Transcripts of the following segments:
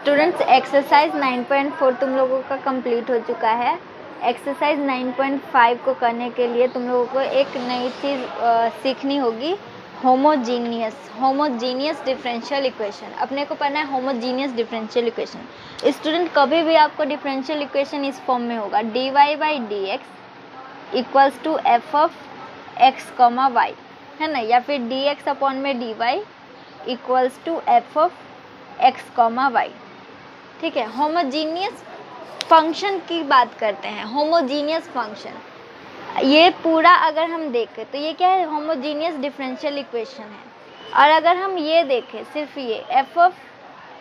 Students exercise 9.4 तुम लोगों का कंप्लीट हो चुका है। एक्सरसाइज 9.5 को करने के लिए तुम लोगों को एक नई चीज़ सीखनी होगी, होमोजीनियस डिफरेंशियल इक्वेशन। अपने को पढ़ना है होमोजीनियस डिफरेंशियल इक्वेशन। स्टूडेंट कभी भी आपको डिफरेंशियल इक्वेशन इस फॉर्म में होगा, dy by d x equals to f of x comma y, है ना, या फिर डी एक्स अपॉन में d y equals to f of x comma y. ठीक है, होमोजीनियस फंक्शन की बात करते हैं। होमोजीनियस फंक्शन, ये पूरा अगर हम देखें तो ये क्या है, होमोजीनियस डिफरेंशियल इक्वेशन है। और अगर हम ये देखें सिर्फ ये F of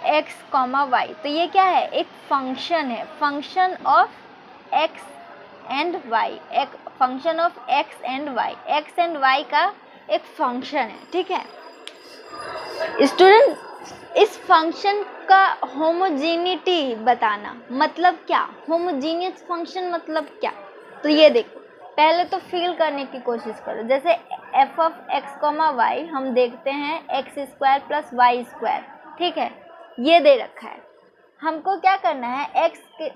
x comma Y, तो ये क्या है, एक फंक्शन है, function of X and Y, एक function of X and Y, X and Y का एक फंक्शन है। ठीक है स्टूडेंट, इस फंक्शन का होमोजीनिटी बताना मतलब क्या, होमोजीनियस फंक्शन मतलब क्या। तो ये देखो, पहले तो फील करने की कोशिश करो। जैसे f of x comma y हम देखते हैं x square plus y square, ठीक है, ये दे रखा है। हमको क्या करना है, एक्स के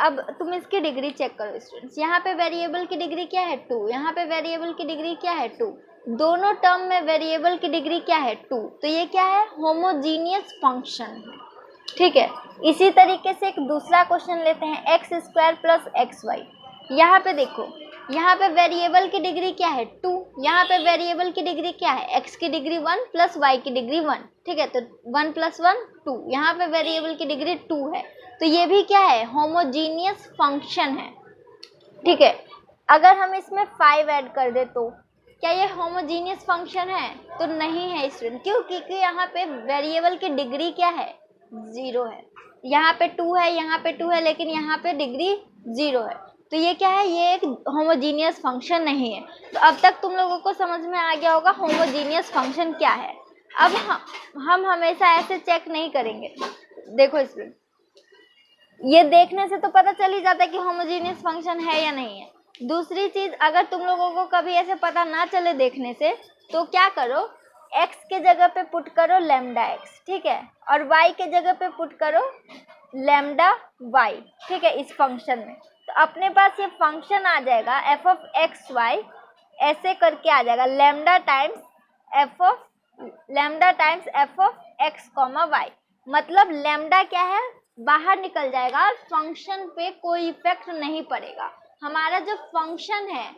अब तुम इसकी डिग्री चेक करो स्टूडेंट्स। यहाँ पे वेरिएबल की डिग्री क्या है 2, यहाँ पे वेरिएबल की डिग्री क्या है 2, दोनों टर्म में वेरिएबल की डिग्री क्या है 2। तो ये क्या है, होमोजीनियस फंक्शन है। ठीक है, इसी तरीके से एक दूसरा क्वेश्चन लेते हैं, x square plus x y. यहाँ पे देखो, यहाँ पे वेरिएबल की डिग्री क्या है 2, यहाँ पे वेरिएबल की डिग्री क्या है, एक्स की डिग्री 1 प्लस वाई की डिग्री 1। ठीक है, तो 1 प्लस 1 2, यहाँ पे वेरिएबल की डिग्री 2 है। तो ये भी क्या है, होमोजीनियस फंक्शन है। ठीक है, अगर हम इसमें 5 ऐड कर दे तो क्या ये होमोजीनियस फंक्शन है, तो नहीं है स्टूडेंट। क्यों, क्योंकि यहाँ पे वेरिएबल की डिग्री क्या है, 0 है। यहाँ पे 2 है, यहाँ पे 2 है, लेकिन यहाँ पे डिग्री 0 है। तो ये क्या है, ये एक होमोजीनियस फंक्शन नहीं है। तो अब तक तुम लोगों को समझ में आ गया होगा होमोजीनियस फंक्शन क्या है। अब हम हमेशा ऐसे चेक नहीं करेंगे। देखो स्टूडेंट, ये देखने से तो पता चल ही जाता है कि होमोजीनियस फंक्शन है या नहीं है। दूसरी चीज, अगर तुम लोगों को कभी ऐसे पता ना चले देखने से, तो क्या करो, x के जगह पे पुट करो लैम्डा x, ठीक है, और y के जगह पे पुट करो लैम्डा y। ठीक है, इस फंक्शन में तो अपने पास ये फंक्शन आ जाएगा f ऑफ एक्स वाई, ऐसे करके आ जाएगा lambda times f of x comma y. मतलब लैम्डा क्या है, बाहर निकल जाएगा, फंक्शन पे कोई इफेक्ट नहीं पड़ेगा। हमारा जो फंक्शन है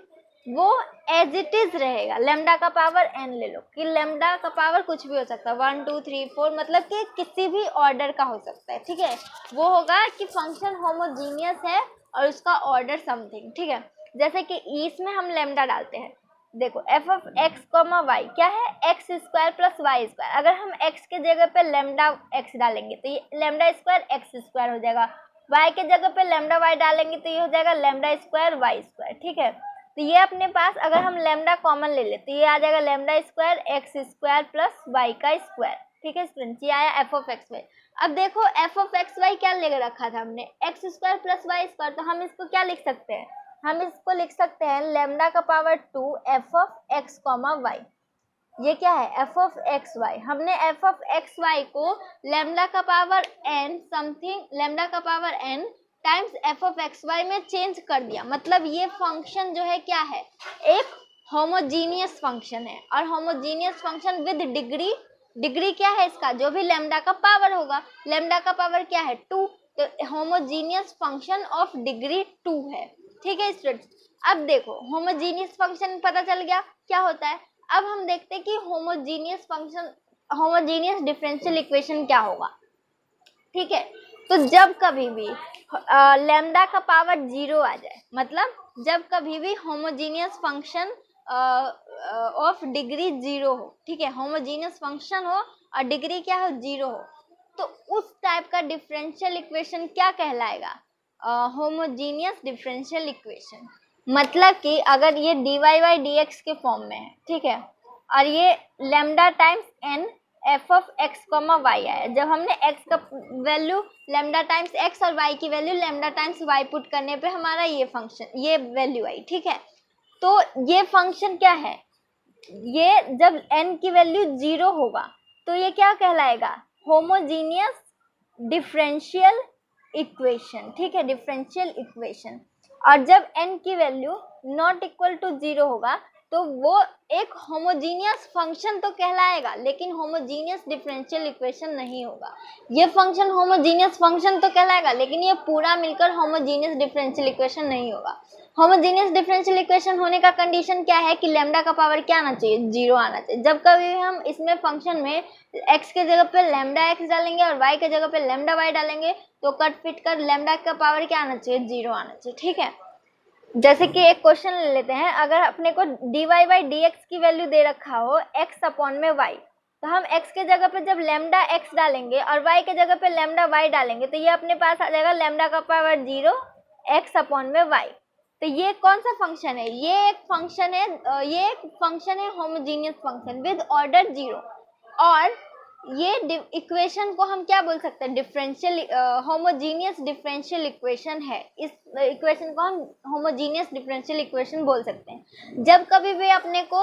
वो एज इट इज रहेगा। लैम्डा का पावर n ले लो, कि लैम्डा का पावर कुछ भी हो सकता है, 1 2 3 4, मतलब कि किसी भी ऑर्डर का हो सकता है। ठीक है, वो होगा कि फंक्शन होमोजीनियस है और उसका ऑर्डर समथिंग। ठीक है, जैसे कि इसमें हम लैम्डा डालते हैं, देखो f of x comma y क्या है, x square plus y square. अगर हम एक्स के जगह पे लैम्डा एक्स डालेंगे तो ये लैम्डा स्क्वायर एक्स स्क्वायर हो जाएगा, वाई के जगह पे लैम्डा वाई डालेंगे तो ये हो जाएगा लैम्डा स्क्वायर वाई स्क्वायर। ठीक है, तो ये अपने पास, अगर हम लैम्डा कॉमन ले लेते तो ये आ जाएगा lambda square x square plus y का स्क्वायर। ठीक है स्टूडेंट, ये आया एफ ऑफ एक्स वाई। अब देखो एफ ऑफ एक्स वाई क्या ले रखा था हमने, x square plus y square, तो हम इसको क्या लिख सकते हैं, हम इसको लिख सकते हैं लैम्डा का power 2 f of x comma y. ये क्या है, एफ ऑफ एक्स वाई। हमने एफ ऑफ एक्स वाई को लैम्डा का पावर n समथिंग, लैम्डा का power n times f of x y में चेंज कर दिया। मतलब ये फंक्शन जो है क्या है, एक होमोजीनियस फंक्शन है। और homogeneous function with degree, degree क्या है इसका, जो भी लैम्डा का पावर होगा, लैम्डा का पावर क्या है 2, तो होमोजीनियस फंक्शन ऑफ डिग्री 2 है। ठीक है स्टूडेंट्स, अब देखो होमोजीनियस फंक्शन पता चल गया क्या होता है। अब हम देखते हैं कि homogeneous function, homogeneous differential equation क्या होगा। ठीक है, तो जब कभी भी लैम्डा का पावर 0 आ जाए, मतलब जब कभी भी होमोजीनियस फंक्शन ऑफ डिग्री 0 हो, ठीक है, होमोजीनियस फंक्शन हो और डिग्री क्या हो 0 हो, तो उस टाइप का डिफरेंशियल इक्वेशन क्या कहलाएगा, होमोजीनियस डिफरेंशियल इक्वेशन। मतलब कि अगर ये dy बाई डी एक्स के फॉर्म में है, ठीक है, और ये lambda times n f of x comma y आया, जब हमने x का वैल्यू लैम्डा टाइम्स x और y की value lambda times y put करने पे हमारा ये फंक्शन, ये वैल्यू आई। ठीक है, तो ये फंक्शन क्या है, ये जब n की वैल्यू 0 होगा तो ये क्या कहलाएगा, होमोजीनियस डिफरेंशियल इक्वेशन, ठीक है, डिफरेंशियल इक्वेशन। और जब n की वैल्यू नॉट इक्वल टू 0 होगा तो वो एक होमोजीनियस फंक्शन तो कहलाएगा, लेकिन होमोजीनियस डिफरेंशियल इक्वेशन नहीं होगा। ये फंक्शन होमोजीनियस फंक्शन तो कहलाएगा, लेकिन ये पूरा मिलकर होमोजीनियस डिफरेंशियल इक्वेशन नहीं होगा। होमोजीनियस डिफरेंशियल इक्वेशन होने का कंडीशन क्या है कि लैम्डा का पावर क्या आना चाहिए, 0 आना चाहिए। जब कभी हम इसमें फंक्शन में x के जगह पे लैम्डा x डालेंगे और y के जगह पे लैम्डा y डालेंगे तो कट फिट कर लैम्डा का पावर क्या आना चाहिए, 0 आना चाहिए, ठीक है। जैसे कि एक क्वेश्चन ले लेते हैं, अगर अपने को dy बाई dx की वैल्यू दे रखा हो x अपॉन में y, तो हम x के जगह पे जब लैम्डा x डालेंगे और y के जगह पे लैम्डा y डालेंगे तो ये अपने पास आ जाएगा लैम्डा का पावर 0 x अपॉन में y। तो ये कौन सा फंक्शन है, ये एक फंक्शन है होमोजीनियस फंक्शन विद ऑर्डर 0। और ये इक्वेशन को हम क्या बोल सकते हैं, डिफरेंशियल होमोजीनियस डिफरेंशियल इक्वेशन है। इस इक्वेशन को हम होमोजीनियस डिफरेंशियल इक्वेशन बोल सकते हैं। जब कभी भी अपने को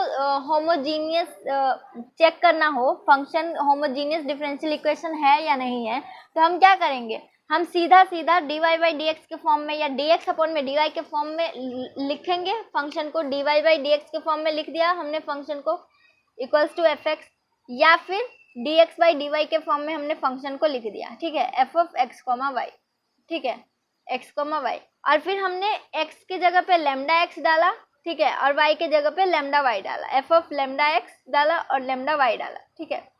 होमोजीनियस चेक करना हो फंक्शन होमोजीनियस डिफरेंशियल इक्वेशन है या नहीं है, तो हम क्या करेंगे, हम सीधा dy बाई dx के फॉर्म में या dx अपॉन में dy के फॉर्म में लिखेंगे। फंक्शन को dy बाई dx के फॉर्म में लिख दिया हमने फंक्शन को इक्वल्स टू fx, या फिर dx बाई dy के फॉर्म में हमने फंक्शन को लिख दिया, ठीक है, f ऑफ x y, ठीक है, x y। और फिर हमने x की जगह पे लैम्डा x डाला, ठीक है, और y के जगह पे लैम्डा y डाला, f ऑफ लैम्डा x डाला और लैम्डा y डाला, ठीक है।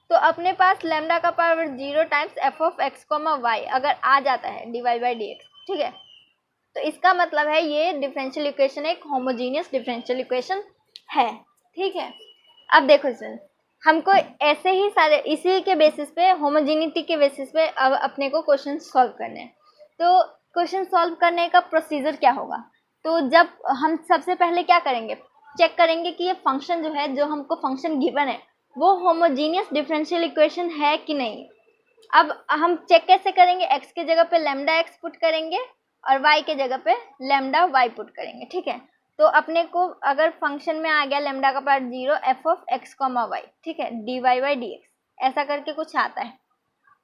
तो अपने पास लैम्डा का power 0 times f of x y अगर आ जाता है dy बाई dx, ठीक है, तो इसका मतलब है ये डिफरेंशियल इक्वेशन एक होमोजीनियस डिफरेंशियल इक्वेशन है, ठीक है। अब देखो इसमें हमको ऐसे ही सारे इसी के बेसिस पे होमोजीनिटी के बेसिस पे अब अपने को क्वेश्चन सॉल्व करने हैं। तो क्वेश्चन सॉल्व करने का प्रोसीजर क्या होगा, तो जब हम सबसे पहले क्या करेंगे, चेक करेंगे कि ये फंक्शन जो है, जो हमको फंक्शन गिवन है वो होमोजीनियस डिफरेंशियल इक्वेशन है कि नहीं। अब हम चेक कैसे करेंगे, x के जगह पे लैम्डा x पुट करेंगे और y के जगह पे लैम्डा y पुट करेंगे, ठीक है। तो अपने को अगर फंक्शन में आ गया लैम्डा का part 0 f of x y, ठीक है, dy बाई dx ऐसा करके कुछ आता है,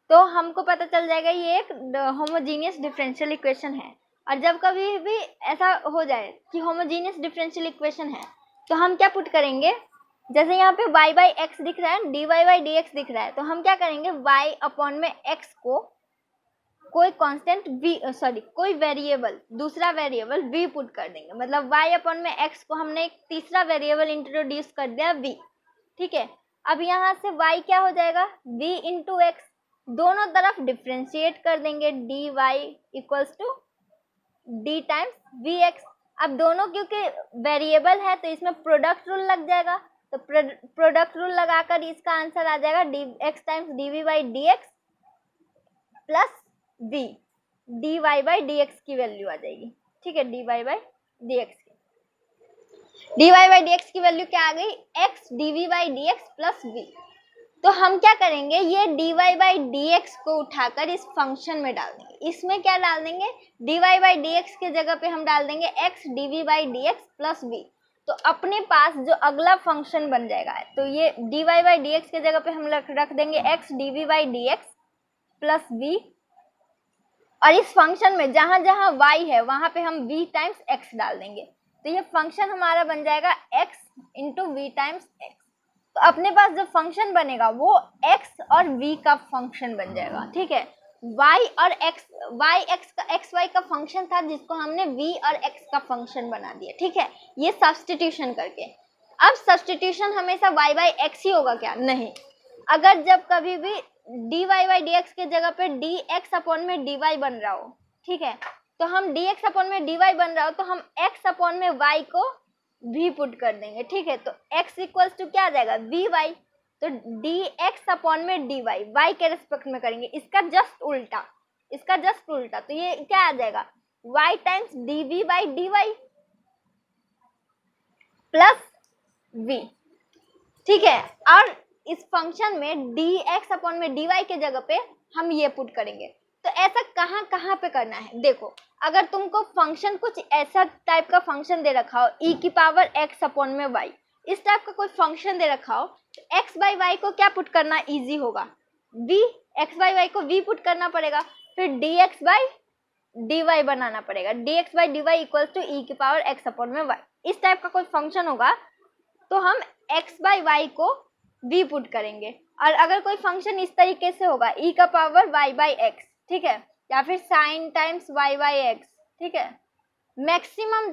तो हमको पता चल जाएगा ये एक होमोजीनियस डिफरेंशियल इक्वेशन है। और जब कभी भी ऐसा हो जाए कि होमोजीनियस डिफरेंशियल इक्वेशन है तो हम क्या पुट करेंगे, जैसे यहाँ पे y बाई एक्स दिख रहा है, dy बाई dx दिख रहा है, तो हम क्या करेंगे y अपॉन में x को कोई कांस्टेंट कोई वेरिएबल, दूसरा वेरिएबल v पुट कर देंगे। मतलब y अपॉन में x को हमने एक तीसरा वेरिएबल इंट्रोड्यूस कर दिया v, ठीक है। अब यहाँ से y क्या हो जाएगा, v इंटू एक्स, दोनों तरफ डिफ्रेंशिएट कर देंगे, dy equals to d times vx। अब दोनों क्योंकि वेरिएबल है तो इसमें प्रोडक्ट रूल लग जाएगा, तो प्रोडक्ट रूल लगाकर इसका आंसर आ जाएगा dx times dv by dx plus v, dy by dx की वैल्यू आ जाएगी, ठीक है, dy बाई dx की, dy बाई dx की वैल्यू क्या आ गई, x dv by dx plus v। तो हम क्या करेंगे, ये dy बाई dx को उठाकर इस फंक्शन में डाल देंगे। इसमें क्या डाल देंगे, dy बाई dx के जगह पे हम डाल देंगे x dv by dx plus v। तो अपने पास जो अगला फंक्शन बन जाएगा, तो ये dy बाई dx के जगह पे हम रख देंगे x dv by dx plus v, और इस फंक्शन में जहां जहां y है वहां पे हम v टाइम्स x डाल देंगे। तो ये फंक्शन हमारा बन जाएगा x into v times x। तो अपने पास जो फंक्शन बनेगा वो x और v का फंक्शन बन जाएगा, ठीक है। y और x y का फंक्शन था जिसको हमने v और x का फंक्शन बना दिया, ठीक है, ये सब्स्टिट्यूशन करके। अब सब्स्टिट्यूशन हमेशा y बाई x ही होगा क्या, नहीं। अगर जब कभी भी dy बाई dx के जगह पे dx अपॉन में dy बन रहा हो, ठीक है, तो हम dx अपॉन में dy बन रहा हो तो हम x अपॉन में y को v पुट कर देंगे, ठीक है। तो x इक्वल्स टू क्या आ जाएगा, vy। तो dx अपॉन में dy y के रिस्पेक्ट में करेंगे, इसका जस्ट उल्टा, तो ये क्या आ जाएगा, y times dv by dy plus v, ठीक है। और इस फंक्शन में dx अपॉन में dy के जगह पे हम ये पुट करेंगे। तो ऐसा कहाँ पे करना है, देखो, अगर तुमको फंक्शन कुछ ऐसा टाइप का फंक्शन दे रखा हो e की पावर x अपॉन में y, इस टाइप का कोई फंक्शन दे रखा हो, तो x बाई y को क्या पुट करना इजी होगा, v, x बाई वाई को v पुट करना पड़ेगा, फिर dx बाई dy बनाना पड़ेगा, dx by dy equals to e की पावर x अपॉन में y। इस टाइप का कोई फंक्शन होगा तो हम x बाई वाई को v पुट करेंगे, और अगर कोई फंक्शन इस तरीके से होगा e का पावर y बाई x, ठीक है, या फिर sine times y by x, ठीक है। मैक्सिमम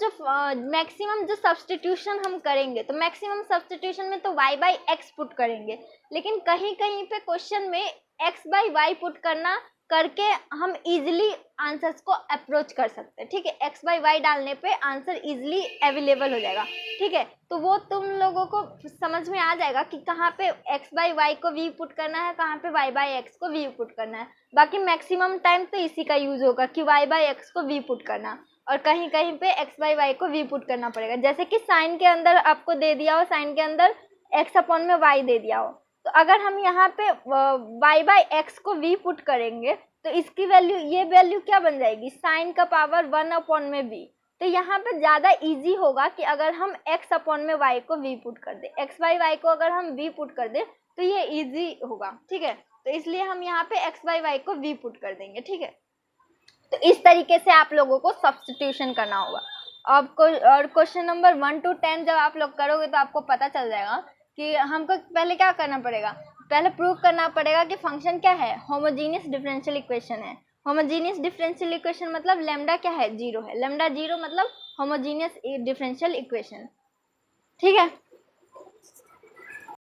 जो सब्स्टिट्यूशन हम करेंगे तो मैक्सिमम सब्स्टिट्यूशन में तो y बाई x पुट करेंगे, लेकिन कहीं कहीं पे क्वेश्चन में x बाई y पुट करके हम इजीली आंसर्स को अप्रोच कर सकते हैं, ठीक है। x बाई वाई डालने पे आंसर इजीली अवेलेबल हो जाएगा, ठीक है। तो वो तुम लोगों को समझ में आ जाएगा कि कहाँ पे x बाई वाई को v पुट करना है, कहाँ पे y बाई x को v पुट करना है। बाकी मैक्सिमम टाइम तो इसी का यूज होगा कि y बाई x को v पुट करना, और कहीं कहीं पे x बाई वाई को v पुट करना पड़ेगा। जैसे कि साइन के अंदर आपको दे दिया हो, साइन के अंदर x अपॉन में y दे दिया हो, तो अगर हम यहाँ पे y बाई एक्स को v पुट करेंगे तो इसकी वैल्यू, ये वैल्यू क्या बन जाएगी, साइन का पावर 1 अपॉन में v। तो यहाँ पे ज़्यादा इजी होगा कि अगर हम x अपॉन में y को v पुट कर दे, x बाई वाई को अगर हम v पुट कर दे तो ये इजी होगा, ठीक है। तो इसलिए हम यहाँ पे x बाई वाई को v पुट कर देंगे, ठीक है। तो इस तरीके से आप लोगों को सब्स्टिट्यूशन करना होगा। आपको और क्वेश्चन नंबर 1 to 10 जब आप लोग करोगे तो आपको पता चल जाएगा कि हमको पहले क्या करना पड़ेगा, पहले प्रूव करना पड़ेगा कि फंक्शन क्या है, होमोजीनियस डिफरेंशियल इक्वेशन है। होमोजीनियस डिफरेंशियल इक्वेशन मतलब लैम्डा क्या है, 0 है, लैम्डा 0 मतलब होमोजीनियस डिफरेंशियल इक्वेशन, ठीक है।